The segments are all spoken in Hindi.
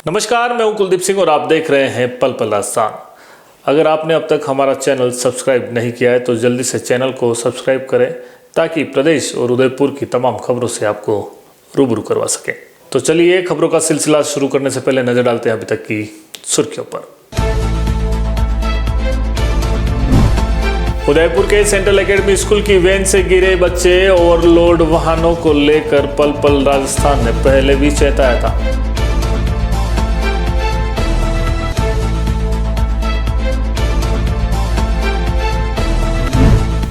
नमस्कार, मैं हूं कुलदीप सिंह और आप देख रहे हैं पल पल राजस्थान। अगर आपने अब तक हमारा चैनल सब्सक्राइब नहीं किया है तो जल्दी से चैनल को सब्सक्राइब करें ताकि प्रदेश और उदयपुर की तमाम खबरों से आपको रूबरू करवा सकें। तो चलिए खबरों का सिलसिला शुरू करने से पहले नजर डालते हैं अभी तक की सुर्खियों पर। उदयपुर के सेंट्रल एकेडमी स्कूल की वैन से गिरे बच्चे, ओवरलोड वाहनों को लेकर पल पल राजस्थान ने पहले भी चेताया था।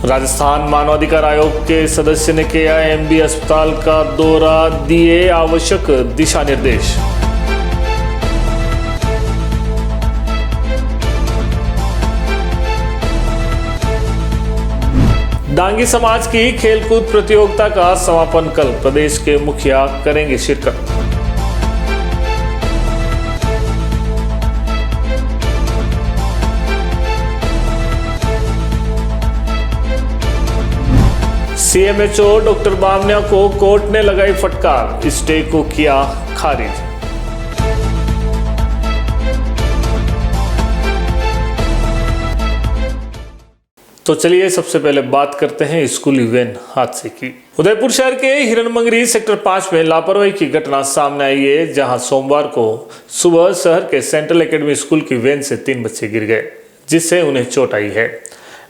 राजस्थान मानवाधिकार आयोग के सदस्य ने किया एमबी अस्पताल का दौरा, दिए आवश्यक दिशा निर्देश। डांगी समाज की खेलकूद प्रतियोगिता का समापन कल, प्रदेश के मुखिया करेंगे शिरकत। सीएमएचओ डॉक्टर बामनिया को कोर्ट ने लगाई फटकार, स्टे को किया खारिज। तो चलिए सबसे पहले बात करते हैं स्कूली वैन हादसे की। उदयपुर शहर के हिरणमंगरी सेक्टर 5 में लापरवाही की घटना सामने आई है, जहां सोमवार को सुबह शहर के सेंट्रल एकेडमी स्कूल की वैन से 3 बच्चे गिर गए, जिससे उन्हें चोट आई है।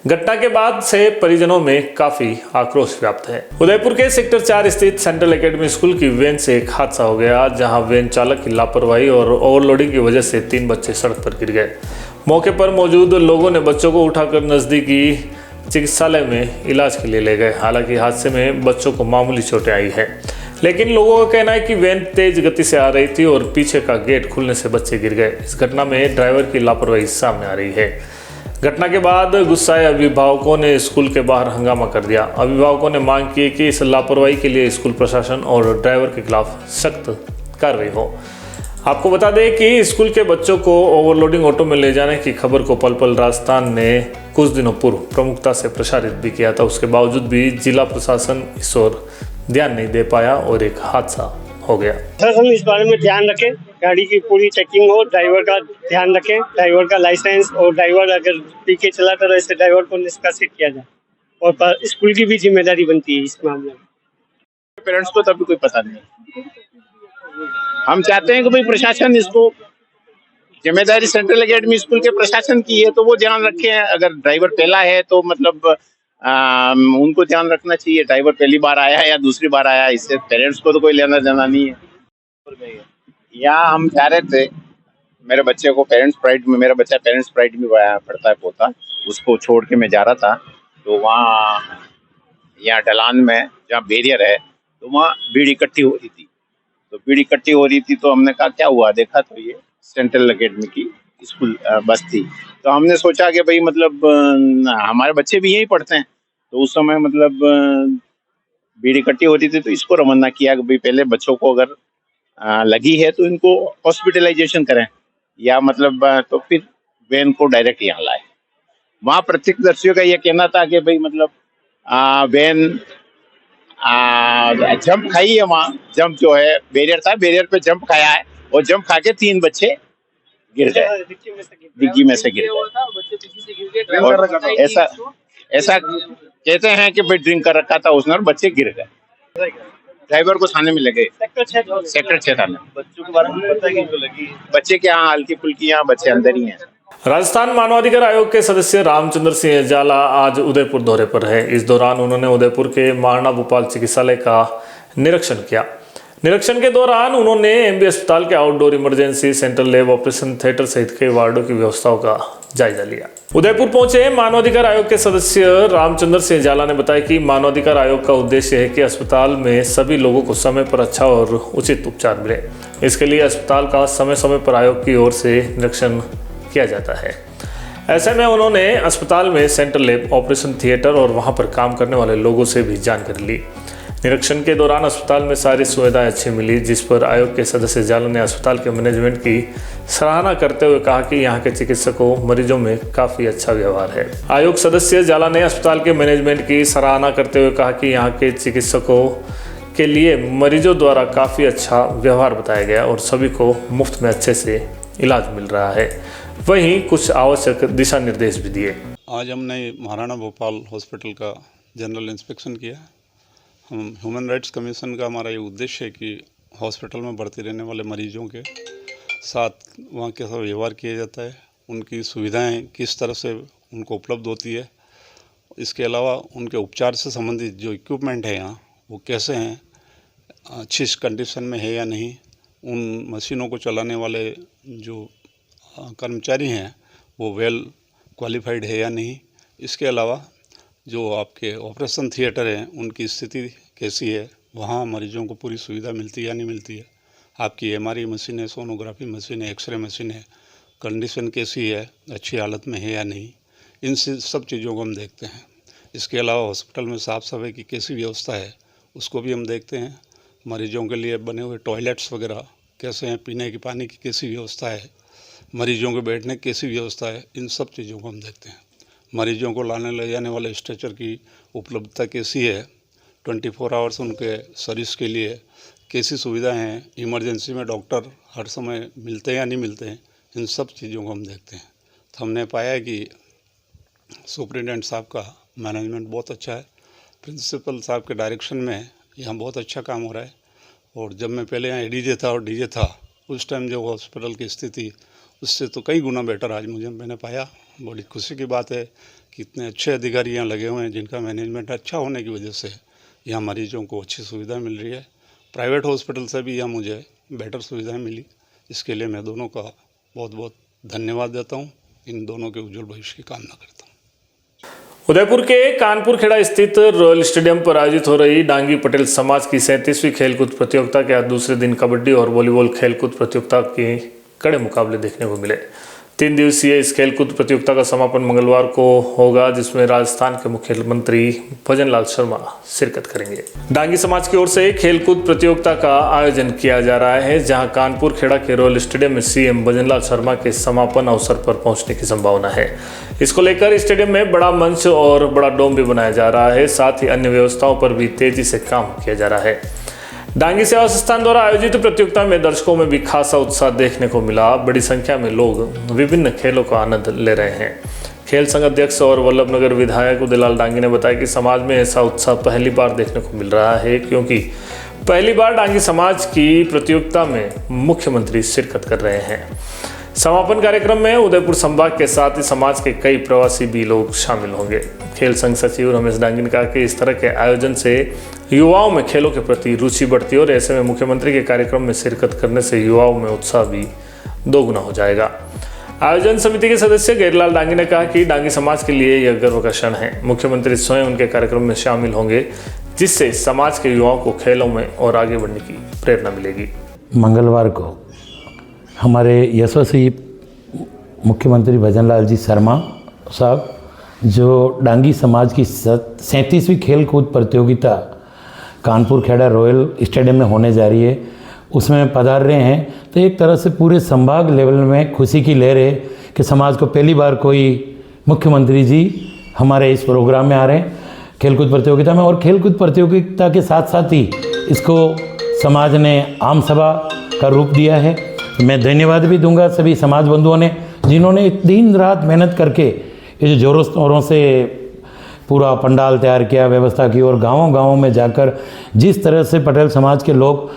घटना के बाद से परिजनों में काफी आक्रोश व्याप्त है। उदयपुर के सेक्टर 4 स्थित सेंट्रल एकेडमी स्कूल की वैन से एक हादसा हो गया, जहां वैन चालक की लापरवाही और ओवरलोडिंग की वजह से 3 बच्चे सड़क पर गिर गए। मौके पर मौजूद लोगों ने बच्चों को उठाकर नजदीकी चिकित्सालय में इलाज के लिए ले गए। हालांकि हादसे में बच्चों को मामूली चोटें आई है, लेकिन लोगों का कहना है कि वैन तेज गति से आ रही थी और पीछे का गेट खुलने से बच्चे गिर गए। इस घटना में ड्राइवर की लापरवाही सामने आ रही है। घटना के बाद गुस्साए अभिभावकों ने स्कूल के बाहर हंगामा कर दिया। अभिभावकों ने मांग की कि इस लापरवाही के लिए स्कूल प्रशासन और ड्राइवर के खिलाफ सख्त कार्रवाई हो। आपको बता दें कि स्कूल के बच्चों को ओवरलोडिंग ऑटो में ले जाने की खबर को पल पल राजस्थान ने कुछ दिनों पूर्व प्रमुखता से प्रसारित भी किया था। उसके बावजूद भी जिला प्रशासन इस ओर ध्यान नहीं दे पाया और एक हादसा हो गया। हम इस बारे में ध्यान रखें, गाड़ी की पूरी चेकिंग हो, ड्राइवर का ध्यान रखें, ड्राइवर का लाइसेंस, और ड्राइवर अगर पी के चलाता तो ऐसे ड्राइवर को निष्कासित किया जाए, और स्कूल की भी जिम्मेदारी बनती है इस मामले में। पेरेंट्स को तभी कोई पता नहीं। हम चाहते हैं कि भाई प्रशासन इसको, जिम्मेदारी सेंट्रल एकेडमी स्कूल के प्रशासन की है तो वो ध्यान रखे। अगर ड्राइवर पहला है तो मतलब उनको ध्यान रखना चाहिए। ड्राइवर पहली बार आया है या दूसरी बार आया है, इससे पेरेंट्स को तो कोई लेना देना नहीं है। यहाँ हम जा रहे थे, मेरे बच्चे को पेरेंट्स प्राइड में, मेरा बच्चा पेरेंट्स प्राइड में पढ़ता है पोता, उसको छोड़ के मैं जा रहा था। तो वहाँ यहाँ ढलान में जहाँ बैरियर है तो वहाँ भीड़ इकट्ठी हो रही थी। तो हमने कहा क्या हुआ, देखा तो ये सेंट्रल एकेडमी की स्कूल बस थी। तो हमने सोचा कि भाई मतलब हमारे बच्चे भी यहीं पढ़ते हैं, तो उस समय मतलब भीड़ इकट्ठी होती थी। तो इसको रवाना किया कि भाई पहले बच्चों को अगर लगी है तो इनको हॉस्पिटलाइजेशन करें, या मतलब तो फिर वैन को डायरेक्ट यहाँ लाए। वहाँ प्रत्यक्षदर्शियों का ये कहना था कि भाई मतलब वैन जंप खाई है। वहाँ जंप जो है बैरियर था, बैरियर पे जंप खाया है और जंप खा के 3 बच्चे गिर गए, डिग्गी में से गिर गए। और ऐसा कहते हैं कि भाई ड्रिंक कर रखा था उसने और बच्चे गिर गए। ड्राइवर को थाने में लगे, सेक्टर 6 थाने। बच्चों के बारे में पता है कि जो लगी, बच्चे के यहाँ हल्की फुल्की, यहाँ बच्चे अंदर ही हैं। राजस्थान मानवाधिकार आयोग के सदस्य रामचंद्र सिंह जाला आज उदयपुर दौरे पर है। इस दौरान उन्होंने उदयपुर के महाराणा भूपाल चिकित्सालय का निरीक्षण किया। निरीक्षण के दौरान उन्होंने एमबी अस्पताल के outdoor emergency, central lab, operation theatre सहित कई वार्डों की व्यवस्थाओं का जायजा लिया। उदयपुर पहुंचे मानवाधिकार आयोग के सदस्य रामचंद्र सिंह जाला ने बताया कि मानवाधिकार आयोग का उद्देश्य है कि अस्पताल में सभी लोगों को समय पर अच्छा और उचित उपचार मिले। इसके लिए अस्पताल का समय समय पर आयोग की ओर से निरीक्षण किया जाता है। ऐसे में उन्होंने अस्पताल में सेंट्रल लैब, ऑपरेशन थिएटर और वहां पर काम करने वाले लोगों से भी जानकारी ली। निरीक्षण के दौरान अस्पताल में सारी सुविधाएं अच्छी मिली, जिस पर आयोग के सदस्य जाला ने अस्पताल के मैनेजमेंट की सराहना करते हुए कहा कि यहाँ के चिकित्सकों मरीजों में काफ़ी अच्छा व्यवहार है। आयोग सदस्य जाला ने अस्पताल के मैनेजमेंट की सराहना करते हुए कहा कि यहाँ के चिकित्सकों के लिए मरीजों द्वारा काफ़ी अच्छा व्यवहार बताया गया और सभी को मुफ्त में अच्छे से इलाज मिल रहा है। वहीं कुछ आवश्यक दिशा निर्देश भी दिए। आज हमने महाराणा भोपाल हॉस्पिटल का जनरल इंस्पेक्शन किया। हम ह्यूमन राइट्स कमीशन का हमारा ये उद्देश्य है कि हॉस्पिटल में भर्ती रहने वाले मरीजों के साथ वहाँ कैसा व्यवहार किया जाता है, उनकी सुविधाएं किस तरह से उनको उपलब्ध होती है, इसके अलावा उनके उपचार से संबंधित जो इक्विपमेंट है यहाँ वो कैसे हैं, अच्छी कंडीशन में है या नहीं, उन मशीनों को चलाने वाले जो कर्मचारी हैं वो वेल क्वालिफाइड है या नहीं, इसके अलावा जो आपके ऑपरेशन थिएटर हैं उनकी स्थिति कैसी है, वहाँ मरीजों को पूरी सुविधा मिलती है या नहीं मिलती है, आपकी MRI मशीन है, सोनोग्राफी मशीन है, एक्सरे मशीन है, कंडीशन कैसी है, अच्छी हालत में है या नहीं, इन सब चीज़ों को हम देखते हैं। इसके अलावा हॉस्पिटल में साफ़ सफाई की कैसी व्यवस्था है उसको भी हम देखते हैं। मरीजों के लिए बने हुए टॉयलेट्स वगैरह कैसे हैं, पीने की पानी की कैसी व्यवस्था है, मरीजों के बैठने की कैसी व्यवस्था है, इन सब चीज़ों को हम देखते हैं। मरीजों को लाने ले जाने वाले स्ट्रेचर की उपलब्धता कैसी है, 24 आवर्स उनके सर्विस के लिए कैसी सुविधाएं हैं, इमरजेंसी में डॉक्टर हर समय मिलते हैं या नहीं मिलते हैं, इन सब चीज़ों को हम देखते हैं। तो हमने पाया कि सुपरिटेंडेंट साहब का मैनेजमेंट बहुत अच्छा है, प्रिंसिपल साहब के डायरेक्शन में यहाँ बहुत अच्छा काम हो रहा है। और जब मैं पहले यहाँ ADJ था और DJ था उस टाइम जो हॉस्पिटल की स्थिति उससे तो कई गुना बेटर आज मैंने पाया। बड़ी खुशी की बात है कि इतने अच्छे अधिकारी यहाँ लगे हुए हैं जिनका मैनेजमेंट अच्छा होने की वजह से यहाँ मरीजों को अच्छी सुविधा मिल रही है। प्राइवेट हॉस्पिटल से भी यहाँ मुझे बेटर सुविधाएं मिली, इसके लिए मैं दोनों का बहुत बहुत धन्यवाद देता हूँ। इन दोनों के उज्जवल भविष्य की कामना करता हूँ। उदयपुर के कानपुर खेड़ा स्थित रॉयल स्टेडियम पर आयोजित हो रही डांगी पटेल समाज की 37वीं खेलकूद प्रतियोगिता के आज दूसरे दिन कबड्डी और वॉलीबॉल खेलकूद प्रतियोगिता के कड़े मुकाबले देखने को मिले। 3 दिवसीय इस खेलकूद प्रतियोगिता का समापन मंगलवार को होगा, जिसमें राजस्थान के मुख्यमंत्री भजनलाल शर्मा शिरकत करेंगे। डांगी समाज की ओर से खेलकूद प्रतियोगिता का आयोजन किया जा रहा है, जहां कानपुर खेड़ा के रॉयल स्टेडियम में CM भजनलाल शर्मा के समापन अवसर पर पहुंचने की संभावना है। इसको लेकर स्टेडियम में बड़ा मंच और बड़ा डोम भी बनाया जा रहा है, साथ ही अन्य व्यवस्थाओं पर भी तेजी से काम किया जा रहा है। डांगी सेवा संस्थान द्वारा आयोजित प्रतियोगिता में दर्शकों में भी खासा उत्साह देखने को मिला। बड़ी संख्या में लोग विभिन्न खेलों का आनंद ले रहे हैं। खेल संघ अध्यक्ष और वल्लभनगर विधायक उदयलाल डांगी ने बताया कि समाज में ऐसा उत्साह पहली बार देखने को मिल रहा है, क्योंकि पहली बार डांगी समाज की प्रतियोगिता में मुख्यमंत्री शिरकत कर रहे हैं। समापन कार्यक्रम में उदयपुर संभाग के साथ ही समाज के कई प्रवासी भी लोग शामिल होंगे। खेल संघ सचिव रमेश डांगी ने कहा कि इस तरह के आयोजन से युवाओं में खेलों के प्रति रुचि बढ़ती है और ऐसे में मुख्यमंत्री के कार्यक्रम में शिरकत करने से युवाओं में उत्साह भी दोगुना हो जाएगा। आयोजन समिति के सदस्य गैरलाल डांगी ने कहा कि डांगी समाज के लिए यह गर्व का क्षण है। मुख्यमंत्री स्वयं उनके कार्यक्रम में शामिल होंगे, जिससे समाज के युवाओं को खेलों में और आगे बढ़ने की प्रेरणा मिलेगी। मंगलवार को हमारे यशस्वी मुख्यमंत्री भजनलाल जी शर्मा साहब जो डांगी समाज की 37वीं खेलकूद प्रतियोगिता कानपुर खेड़ा रॉयल स्टेडियम में होने जा रही है, उसमें पधार रहे हैं। तो एक तरह से पूरे संभाग लेवल में खुशी की लहर है कि समाज को पहली बार कोई मुख्यमंत्री जी हमारे इस प्रोग्राम में आ रहे हैं खेलकूद प्रतियोगिता में। और खेलकूद प्रतियोगिता के साथ साथ ही इसको समाज ने आम सभा का रूप दिया है। मैं धन्यवाद भी दूंगा सभी समाज बंधुओं ने, जिन्होंने दिन रात मेहनत करके ये जो जोरों शोरों से पूरा पंडाल तैयार किया, व्यवस्था की, और गाँव-गाँव में जाकर जिस तरह से पटेल समाज के लोग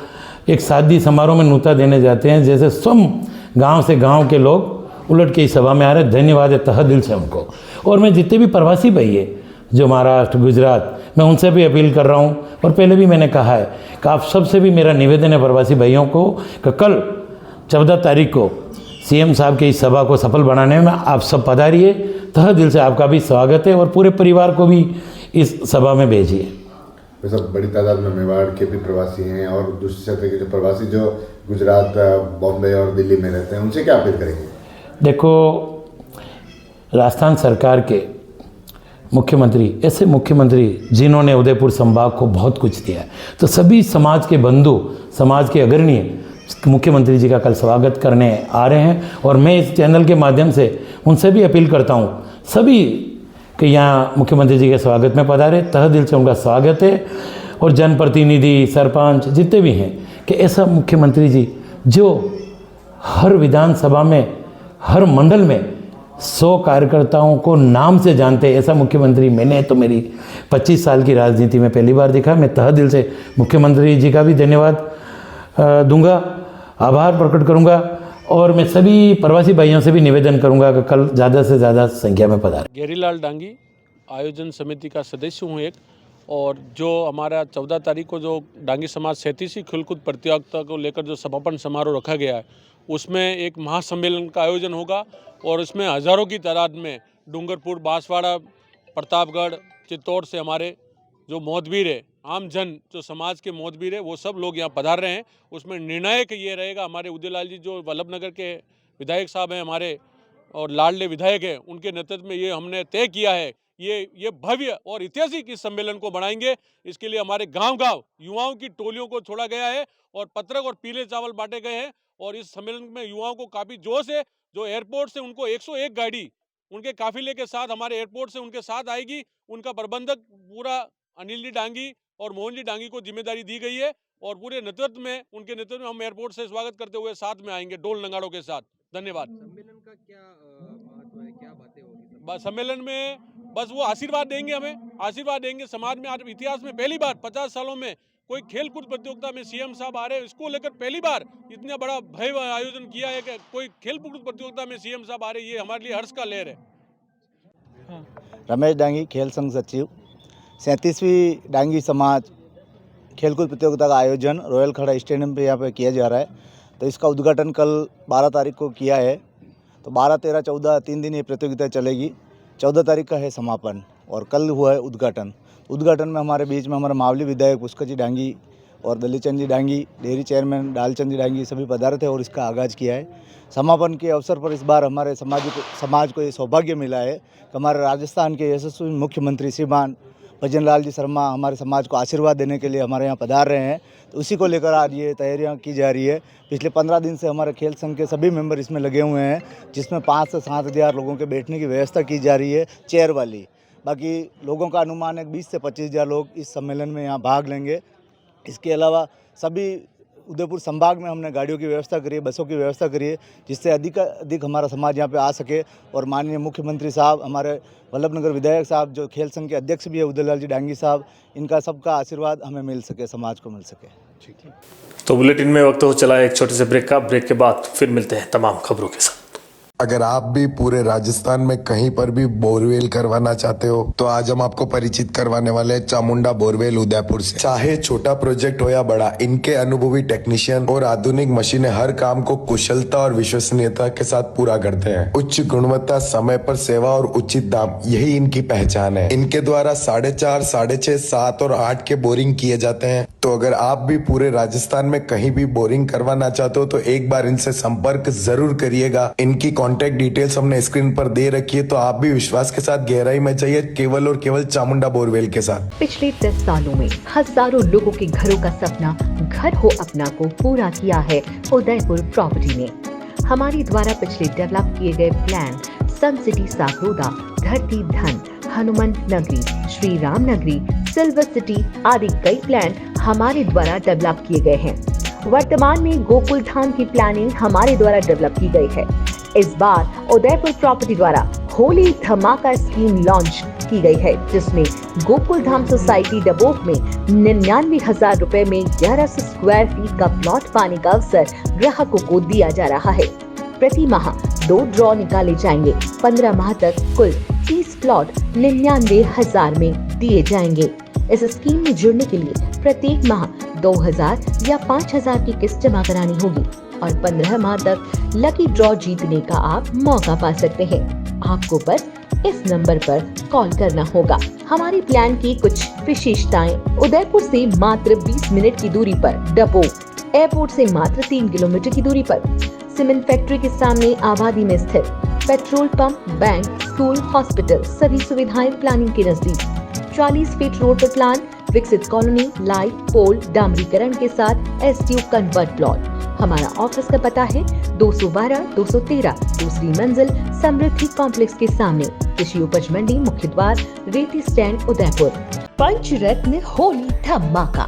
एक शादी समारोह में न्योता देने जाते हैं, जैसे स्वयं गांव से गांव के लोग उलट के इस सभा में आ रहे, धन्यवाद है तहे दिल से उनको। और मैं जितने भी प्रवासी भाई है जो महाराष्ट्र, गुजरात, मैं उनसे भी अपील कर रहा हूँ, और पहले भी मैंने कहा है कि आप सबसे भी मेरा निवेदन है प्रवासी भाइयों को कि कल 14 तारीख को CM साहब के इस सभा को सफल बनाने में आप सब पधारिए। तहे दिल से आपका भी स्वागत है, और पूरे परिवार को भी इस सभा में भेजिए। वैसे बड़ी तादाद में मेवाड़ के भी प्रवासी हैं, और दूसरी क्षेत्र के जो प्रवासी जो गुजरात, बॉम्बे और दिल्ली में रहते हैं, उनसे क्या अपील करेंगे? देखो, राजस्थान सरकार के मुख्यमंत्री ऐसे मुख्यमंत्री जिन्होंने उदयपुर संभाग को बहुत कुछ दिया है, तो सभी समाज के बंधु, समाज के अग्रणीय मुख्यमंत्री जी का कल स्वागत करने आ रहे हैं। और मैं इस चैनल के माध्यम से उनसे भी अपील करता हूँ सभी कि यहाँ मुख्यमंत्री जी के स्वागत में पधारे, तहे दिल से उनका स्वागत है। और जनप्रतिनिधि, सरपंच जितने भी हैं कि ऐसा मुख्यमंत्री जी जो हर विधानसभा में, हर मंडल में 100 कार्यकर्ताओं को नाम से जानते हैं, ऐसा मुख्यमंत्री मैंने तो मेरी 25 साल की राजनीति में पहली बार देखा। मैं तहे दिल से मुख्यमंत्री जी का भी धन्यवाद दूंगा, आभार प्रकट करूंगा और मैं सभी प्रवासी भाइयों से भी निवेदन करूंगा कि कल ज़्यादा से ज़्यादा संख्या में पधारें। गैरीलाल डांगी आयोजन समिति का सदस्य हूँ एक, और जो हमारा 14 तारीख को जो डांगी समाज 37वीं खेलकूद प्रतियोगिता को लेकर जो समापन समारोह रखा गया है, उसमें एक महासम्मेलन का आयोजन होगा और उसमें हज़ारों की तादाद में डूंगरपुर, बांसवाड़ा, प्रतापगढ़, चित्तौड़ से हमारे जो मोहतवीर है, आम जन जो समाज के मोहतवीर है, वो सब लोग यहाँ पधार रहे हैं। उसमें निर्णायक ये रहेगा, हमारे उदयलाल जी जो वल्लभनगर के विधायक साहब हैं हमारे और लाडले विधायक हैं, उनके नेतृत्व में ये हमने तय किया है, ये भव्य और ऐतिहासिक इस सम्मेलन को बनाएंगे। इसके लिए हमारे गांव-गांव युवाओं की टोलियों को छोड़ा गया है और पत्रक और पीले चावल बांटे गए हैं और इस सम्मेलन में युवाओं को काफ़ी जोश है। जो एयरपोर्ट से उनको 101 गाड़ी उनके काफिले के साथ हमारे एयरपोर्ट से उनके साथ आएगी। उनका प्रबंधक पूरा अनिल जी डांगी और मोहन जी डांगी को जिम्मेदारी दी गई है और पूरे नेतृत्व में, उनके नेतृत्व में हम एयरपोर्ट से स्वागत करते हुए साथ में आएंगे ढोल नगाड़ों के साथ। धन्यवाद। सम्मेलन का क्या महत्व है, क्या बातें होगी सम्मेलन में? बस वो आशीर्वाद देंगे, हमें आशीर्वाद देंगे। समाज में आज इतिहास में पहली बार 50 सालों में कोई खेलकूद प्रतियोगिता में सीएम साहब आ रहे हैं, इसको लेकर पहली बार इतना बड़ा भव्य आयोजन किया है कि कोई खेलकूद प्रतियोगिता में सीएम साहब आ रहे हैं, ये हमारे लिए हर्ष का लहर है। रमेश डांगी, खेल संघ सचिव। 37वीं डांगी समाज खेलकूद प्रतियोगिता का आयोजन रॉयल खड़ा स्टेडियम पे यहाँ पे किया जा रहा है। तो इसका उद्घाटन कल 12 तारीख को किया है। तो 12, 13, 14 3 दिन ये प्रतियोगिता चलेगी। 14 तारीख का है समापन और कल हुआ है उद्घाटन। उद्घाटन में हमारे बीच में हमारे मावली विधायक पुष्कर जी डांगी और दलीप चंद जी डांगी, डेयरी चेयरमैन डालचंद जी डांगी सभी पधारे थे और इसका आगाज़ किया है। समापन के अवसर पर इस बार हमारे समाज को ये सौभाग्य मिला है कि हमारे राजस्थान के यशस्वी मुख्यमंत्री श्रीमान भजनलाल जी शर्मा हमारे समाज को आशीर्वाद देने के लिए हमारे यहाँ पधार रहे हैं। तो उसी को लेकर आज ये तैयारियाँ की जा रही है। पिछले 15 दिन से हमारे खेल संघ के सभी मेंबर इसमें लगे हुए हैं, जिसमें 5 से 7 हज़ार लोगों के बैठने की व्यवस्था की जा रही है चेयर वाली। बाकी लोगों का अनुमान है 20 से 25 हज़ार लोग इस सम्मेलन में यहाँ भाग लेंगे। इसके अलावा सभी उदयपुर संभाग में हमने गाड़ियों की व्यवस्था करी है, बसों की व्यवस्था करी है, जिससे अधिक हमारा समाज यहाँ पे आ सके और माननीय मुख्यमंत्री साहब, हमारे वल्लभनगर विधायक साहब जो खेल संघ के अध्यक्ष भी है उदयलाल जी डांगी साहब, इनका सबका आशीर्वाद हमें मिल सके, समाज को मिल सके। ठीक है। तो बुलेटिन में वक्त हो चला है एक छोटे से ब्रेक का। ब्रेक के बाद फिर मिलते हैं तमाम खबरों के साथ। अगर आप भी पूरे राजस्थान में कहीं पर भी बोरवेल करवाना चाहते हो तो आज हम आपको परिचित करवाने वाले हैं चामुंडा बोरवेल उदयपुर से। चाहे छोटा प्रोजेक्ट हो या बड़ा, इनके अनुभवी टेक्नीशियन और आधुनिक मशीनें हर काम को कुशलता और विश्वसनीयता के साथ पूरा करते हैं। उच्च गुणवत्ता, समय पर सेवा और उचित दाम, यही इनकी पहचान है। इनके द्वारा 4.5, 6.5, 7 और 8 के बोरिंग किए जाते हैं। तो अगर आप भी पूरे राजस्थान में कहीं भी बोरिंग करवाना चाहते हो तो एक बार इनसे संपर्क जरूर करिएगा। इनकी कॉन्टैक्ट डिटेल्स हमने स्क्रीन पर दे रखी है, तो आप भी विश्वास के साथ गहराई में चाहिए केवल और केवल चामुंडा बोरवेल के साथ। पिछले 10 सालों में हजारों लोगों के घरों का सपना घर हो अपना को पूरा किया है उदयपुर प्रॉपर्टी ने। हमारे द्वारा पिछले डेवलप किए गए प्लान सन सिटी सागरोदा, धरती धन, हनुमंत नगरी, श्री राम नगरी, सिल्वर सिटी आदि कई प्लान हमारे द्वारा डेवलप किए गए हैं। वर्तमान में गोकुल धाम की प्लानिंग हमारे द्वारा डेवलप की गई है। इस बार उदयपुर प्रॉपर्टी द्वारा होली धमाका स्कीम लॉन्च की गई है, जिसमें गोकुल धाम सोसाइटी डबोक में 99,000 रुपए में 1100 स्क्वायर फीट का प्लॉट पाने का अवसर ग्राहकों को दिया जा रहा है। प्रति माह 2 ड्रॉ निकाले जाएंगे। 15 माह तक कुल 30 प्लॉट 99,000 में दिए जाएंगे। इस स्कीम में जुड़ने के लिए प्रत्येक माह 2,000 या 5,000 की किस्त जमा करानी होगी और 15 माह तक लकी ड्रॉ जीतने का आप मौका पा सकते हैं। आपको बस इस नंबर पर कॉल करना होगा। हमारे प्लान की कुछ विशेषताएं: उदयपुर से मात्र 20 मिनट की दूरी पर डबोक, एयरपोर्ट से मात्र 3 किलोमीटर की दूरी पर, सीमेंट फैक्ट्री के सामने आबादी में स्थित, petrol pump, bank, school, hospital सभी सुविधाएं प्लानिंग के नजदीक, 40 फीट रोड पर प्लान, विकसित कॉलोनी, लाइट पोल, डामरीकरण के साथ एसटीयू कन्वर्ट प्लॉट। हमारा ऑफिस का पता है 212-213 दूसरी मंजिल, समृद्धि कॉम्प्लेक्स के सामने, कृषि उपज मंडी, मुख्य द्वार, रेती स्टैंड, उदयपुर। पंचरत्न होली धमाका।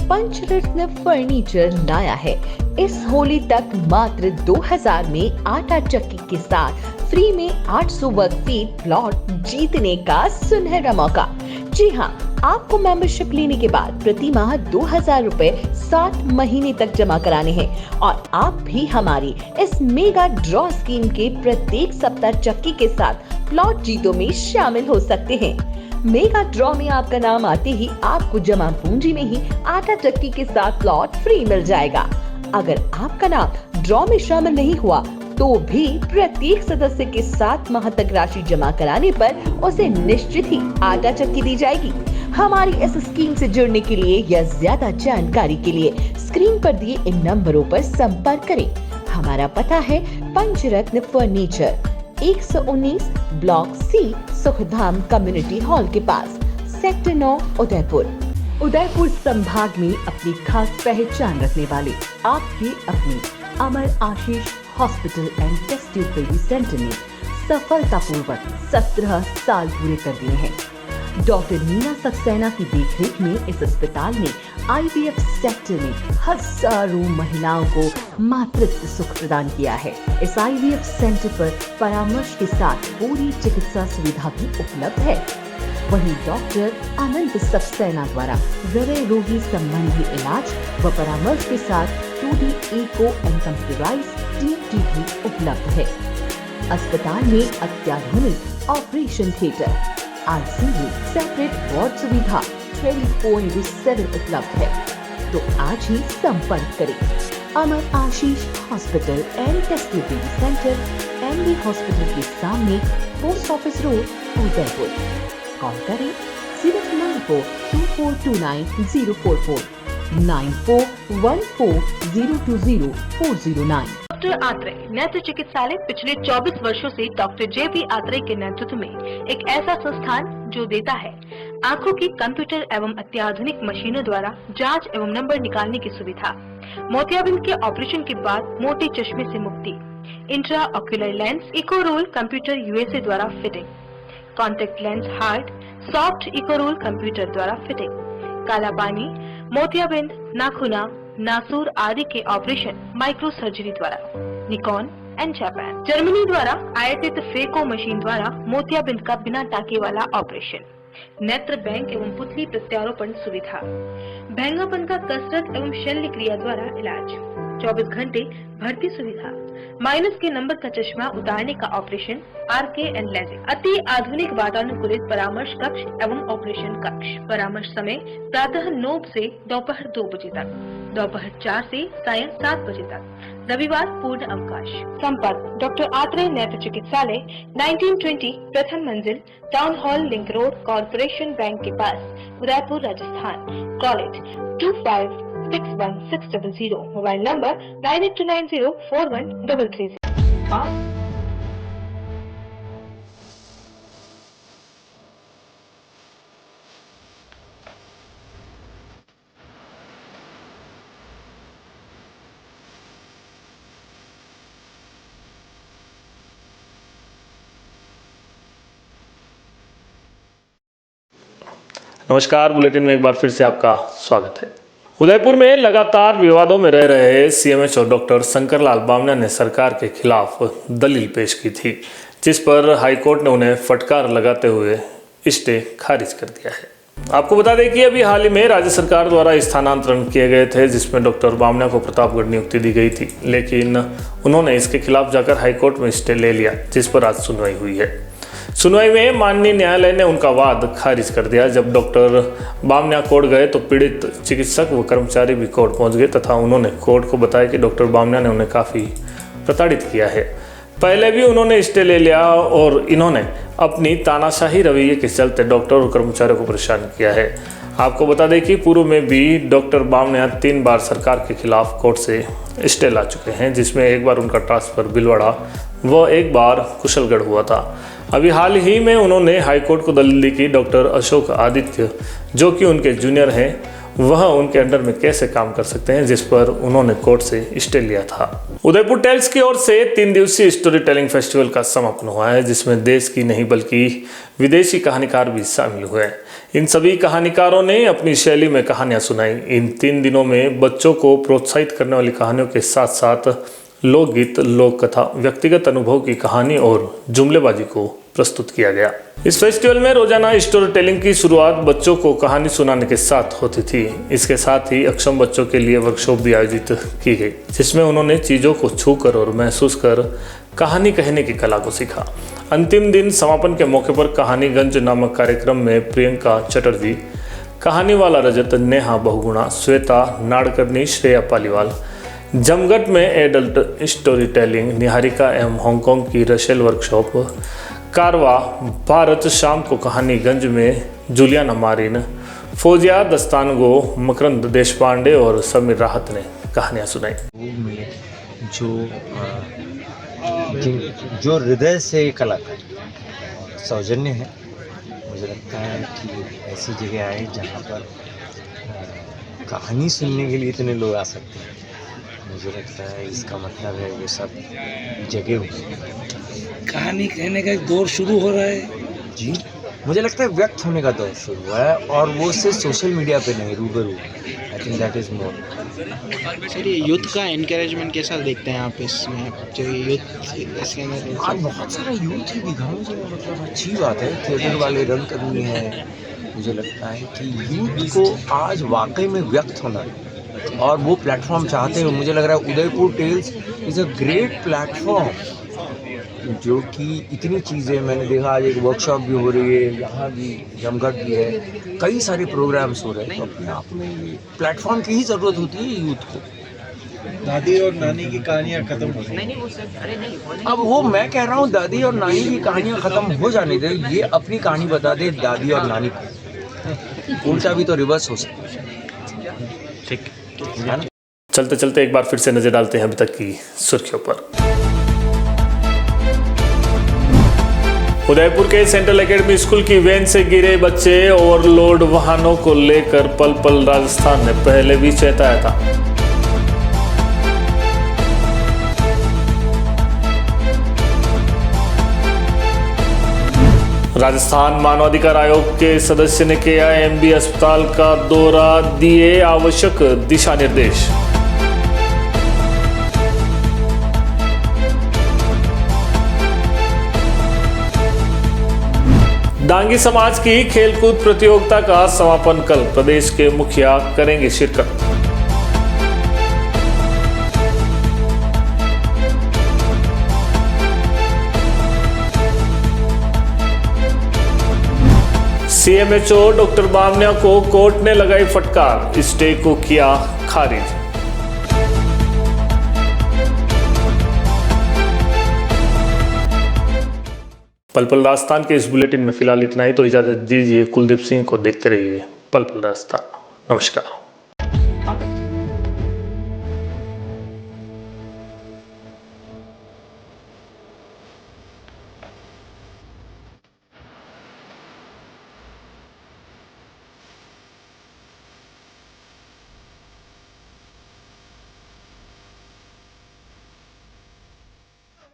पंचरत्न फर्नीचर लाया है इस होली तक मात्र 2000 में आटा चक्की के साथ फ्री में 800 वर्ग फीट प्लॉट जीतने का सुनहरा मौका। जी हाँ, आपको मेंबरशिप लेने के बाद प्रति माह 2000 रुपए 60 महीने तक जमा कराने हैं और आप भी हमारी इस मेगा ड्रॉ स्कीम के प्रत्येक सप्ताह चक्की के साथ प्लॉट जीतों में शामिल हो सकते हैं। मेगा ड्रॉ में आपका नाम आते ही आपको जमा पूंजी में ही आटा चक्की के साथ प्लॉट फ्री मिल जाएगा। अगर आपका नाम ड्रॉ में शामिल नहीं हुआ तो भी प्रत्येक सदस्य के 7 माह तक राशि जमा कराने पर उसे निश्चित ही आटा चक्की दी जाएगी। हमारी इस स्कीम से जुड़ने के लिए या ज्यादा जानकारी के लिए स्क्रीन पर दिए इन नंबरों पर संपर्क करें। हमारा पता है Panchratna furniture, 119 block C, Sukhdham community hall के पास, सेक्टर 9, उदयपुर। उदयपुर संभाग में अपनी खास पहचान रखने वाले आपके अपने Amar Ashish hospital and test tube baby centre ने सफलतापूर्वक 17 साल पूरे कर दिए हैं। डॉक्टर नीना सक्सेना की देखरेख में इस अस्पताल ने IVF सेक्टर में हजारों महिलाओं को मातृत्व सुख प्रदान किया है। इस IVF सेंटर पर परामर्श के साथ पूरी चिकित्सा सुविधा भी उपलब्ध है। वहीं डॉक्टर अनंत सक्सेना द्वारा हृदय रोगी संबंधी इलाज व परामर्श के साथ 2D echo and computerised TMT भी उपलब्ध है। अस्पताल में अत्याधुनिक operation theatre, ICU, separate ward सुविधा 24/7 उपलब्ध है। तो आज ही संपर्क करें। Amar Ashish hospital and test tube baby centre, MD hospital के सामने, post office road, Udaipur. Call करें 0942429 9414020409। डॉक्टर आत्रेय नेत्र चिकित्सालय पिछले 24 वर्षों से डॉक्टर JP आत्रेय के नेतृत्व में एक ऐसा संस्थान जो देता है आंखों की कंप्यूटर एवं अत्याधुनिक मशीनों द्वारा जांच एवं नंबर निकालने की सुविधा, मोतियाबिंद के ऑपरेशन के बाद मोटे चश्मे से मुक्ति, इंट्रा ऑक्यूलर लेंस, इको रोल कंप्यूटर USA द्वारा फिटिंग, कॉन्टेक्ट लेंस हार्ट, सॉफ्ट इको रोल कंप्यूटर द्वारा फिटिंग, काला पानी, मोतियाबिंद, नाखूना, नासूर आदि के ऑपरेशन माइक्रो सर्जरी द्वारा, निकॉन एंड जापान, जर्मनी द्वारा आयातित फेको मशीन द्वारा मोतियाबिंद का बिना टाके वाला ऑपरेशन, नेत्र बैंक एवं पुतली प्रत्यारोपण सुविधा, भैंगापन का कसरत एवं शल्य क्रिया द्वारा इलाज, 24 घंटे भर्ती सुविधा, माइनस के नंबर का चश्मा उतारने का ऑपरेशन, RK एंड लेजिक, अति आधुनिक वातानुकूलित परामर्श कक्ष एवं ऑपरेशन कक्ष। परामर्श समय प्रातः 9 से दोपहर 2 बजे तक, दोपहर 4 से सायं 7 बजे तक, रविवार पूर्ण अवकाश। संपर्क डॉक्टर आत्रेय नेत्र चिकित्सालय, 1920 प्रथम मंजिल, town hall, link road, corporation bank के पास, Udaipur, Rajasthan. College 256160, mobile number 9829041330। नमस्कार, बुलेटिन में एक बार फिर से आपका स्वागत है। उदयपुर में लगातार विवादों में रह रहे CMHO डॉक्टर शंकरलाल बामना ने सरकार के खिलाफ दलील पेश की थी, जिस पर हाईकोर्ट ने उन्हें फटकार लगाते हुए स्टे खारिज कर दिया है। आपको बता दें कि अभी हाल ही में राज्य सरकार द्वारा स्थानांतरण किए गए थे, जिसमें डॉक्टर बामना को प्रतापगढ़ नियुक्ति दी गई थी, लेकिन उन्होंने इसके खिलाफ जाकर हाईकोर्ट में स्टे ले लिया, जिस पर आज सुनवाई हुई है। सुनवाई में माननीय न्यायालय ने उनका वाद खारिज कर दिया। जब डॉक्टर बामना कोर्ट गए तो पीड़ित चिकित्सक व कर्मचारी भी कोर्ट पहुंच गए तथा उन्होंने कोर्ट को बताया कि डॉक्टर बामना ने उन्हें काफ़ी प्रताड़ित किया है। पहले भी उन्होंने स्टे ले लिया और इन्होंने अपनी तानाशाही रवैये के चलते डॉक्टर और कर्मचारियों को परेशान किया है। आपको बता दें कि पूर्व में भी डॉक्टर बामना 3 बार सरकार के खिलाफ कोर्ट से स्टे ला चुके हैं, जिसमें एक बार उनका ट्रांसफर भीलवाड़ा व एक बार कुशलगढ़ हुआ था। अभी हाल ही में उन्होंने हाईकोर्ट को दलील दी कि डॉक्टर अशोक आदित्य, जो कि उनके जूनियर हैं, वह उनके अंडर में कैसे काम कर सकते हैं, जिस पर उन्होंने कोर्ट से स्टे लिया था। उदयपुर टेल्स की ओर से 3 दिवसीय स्टोरी टेलिंग फेस्टिवल का समापन हुआ है, जिसमें देश की नहीं बल्कि विदेशी कहानीकार भी शामिल हुए। इन सभी कहानीकारों ने अपनी शैली में कहानियां सुनाई। इन 3 दिनों में बच्चों को प्रोत्साहित करने वाली कहानियों के साथ साथ लोकगीत, लोक कथा, व्यक्तिगत अनुभव की कहानी और जुमलेबाजी को प्रस्तुत किया गया। इस फेस्टिवल में रोजाना स्टोरी टेलिंग की शुरुआत बच्चों को कहानी सुनाने के साथ होती थी। इसके साथ ही अक्षम बच्चों के लिए वर्कशॉप भी आयोजित की गई, जिसमें उन्होंने चीज़ों को छूकर और महसूस कर कहानी कहने की कला को सीखा। अंतिम दिन समापन के मौके पर कहानीगंज नामक कार्यक्रम में प्रियंका चटर्जी, कहानी वाला रजत, नेहा बहुगुणा, श्वेता नाडकर्णी, श्रेया पालीवाल, जमघट में एडल्ट स्टोरी टेलिंग, निहारिका एवं हांगकांग की रशेल वर्कशॉप, कारवा भारत, शाम को कहानीगंज में जूलियाना मारिन, फौजिया दस्तानगो, मकरंद देशपांडे और समीर राहत ने कहानियां सुनाई। जो हृदय से कलाकार सौजन्य है, मुझे लगता है कि ऐसी जगह आए जहाँ पर कहानी सुनने के लिए इतने लोग आ सकते हैं। मुझे लगता है इसका मतलब है वो सब जगह हुई, कहानी कहने का एक दौर शुरू हो रहा है। जी, मुझे लगता है व्यक्त होने का दौर शुरू हुआ है, और वो सिर्फ सोशल मीडिया पे नहीं, रूबरू। I think that is more. Sir, ये यूथ का एनकरेजमेंट कैसा देखते हैं आप इसमें? जो यूथ इसके अंदर आज बहुत सारा यूथ ही दिखा, मुझे मतलब अच्छी बात है। थिएटर वाले रंगकर्मी हैं। मुझे लगता है कि यूथ को आज वाकई में व्यक्त होना है और वो प्लेटफॉर्म चाहते हैं। मुझे लग रहा है Udaipur Tales is a great platform, जो कि इतनी चीज़ें मैंने देखा। आज एक वर्कशॉप भी हो रही है, यहाँ भी जमघट भी है, कई सारे प्रोग्राम्स हो रहे हैं। तो अपने आप में ये प्लेटफॉर्म की ही ज़रूरत होती है यूथ को। दादी और नानी की कहानियाँ खत्म हो गई। अब वो मैं कह रहा हूँ, दादी और नानी की कहानियाँ ख़त्म हो जाने दे, ये अपनी कहानी बता दे दादी और नानी को। उल्टा भी तो रिवर्स हो सकता है। ठीक है ना? चलते चलते एक बार फिर से नजर डालते हैं अभी तक की सुर्खियों पर। उदयपुर के सेंट्रल एकेडमी स्कूल की वैन से गिरे बच्चे, ओवरलोड वाहनों को लेकर पल पल राजस्थान ने पहले भी चेताया था। राजस्थान मानवाधिकार आयोग के सदस्य ने किया एमबी अस्पताल का दौरा, दिए आवश्यक दिशा निर्देश। डांगी समाज की खेलकूद प्रतियोगिता का समापन कल, प्रदेश के मुखिया करेंगे शिरकत। सीएमएचओ डॉक्टर बामनिया को कोर्ट ने लगाई फटकार, स्टे को किया खारिज। पल पल राजस्थान के इस बुलेटिन में फिलहाल इतना ही। तो इजाजत दीजिए, कुलदीप सिंह को देखते रहिए पल पल राजस्थान। नमस्कार।